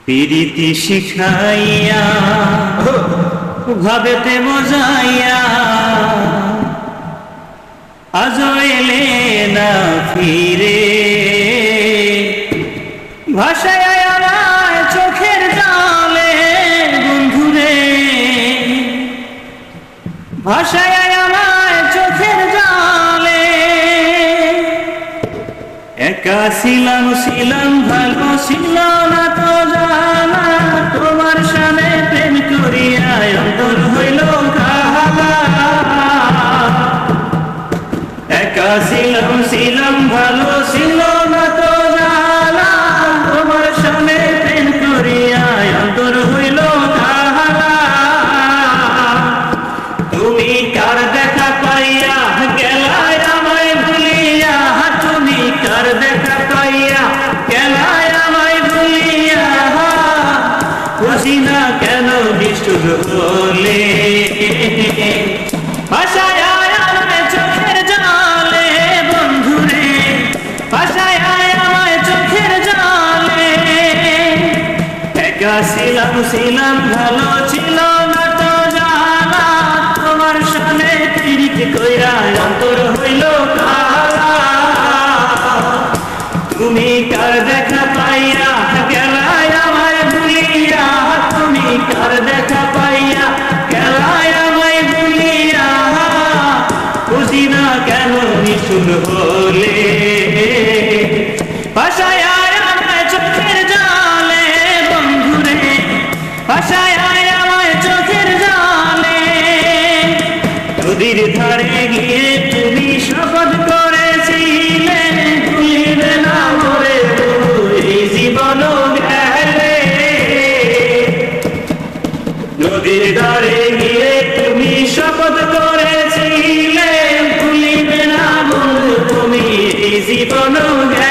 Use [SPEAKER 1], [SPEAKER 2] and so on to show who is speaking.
[SPEAKER 1] প্রীতি শিখাইয়া ভাবেতে মজাইয়া আজও এলে না ফিরে ভাষায় আমায় চোখের জালে বন্ধুরে ভাষায় আমায় চোখের জালে একা ছিলাম ভালো ছিল না তো জানা তোমার সামনে প্রেম করিয়া অন্তর হইল কালা একা ছিলাম ভালো ছিল না তো জানা তোমার সামনে প্রেম করিয়া অন্তর হইল কালা তুমি কার দেখা পাইয়া গেলায় আমায় ভুলিয়া তুমি কার দেখা পাইয়া গেলায় আমায় ভুলিয়া বুঝি না কেন নিষ্ঠুর হলে ভাষায় আমায় চোখের জালে বন্ধুরে ভাষায় আমায় চোখের জালে একা ছিলাম ভালো ছিল না তো জানা তোমার সামনে তিরিকে কইরা অন্তর হইল কালা তুমি কার দেখা পাইয়া গেলায় আমায় ভুলিয়া তুমি কার দেখা পাইয়া গেলায় আমায় ভুলিয়া বুঝি না কেন নিষ্ঠুর হলে ভাষায় আমায় চোখের জালে বন্ধুরে ভাষায় আমায় চোখের জালে নদীর ধারে গিয়ে তুমি শপথ করেছিলে ভুলিবে না মোরে এই জীবন গেলে নদীর ধারে গিয়ে তুমি শপথ করেছিলে ভুলিবে না বন্ধু তুমি এই জীবন গেলে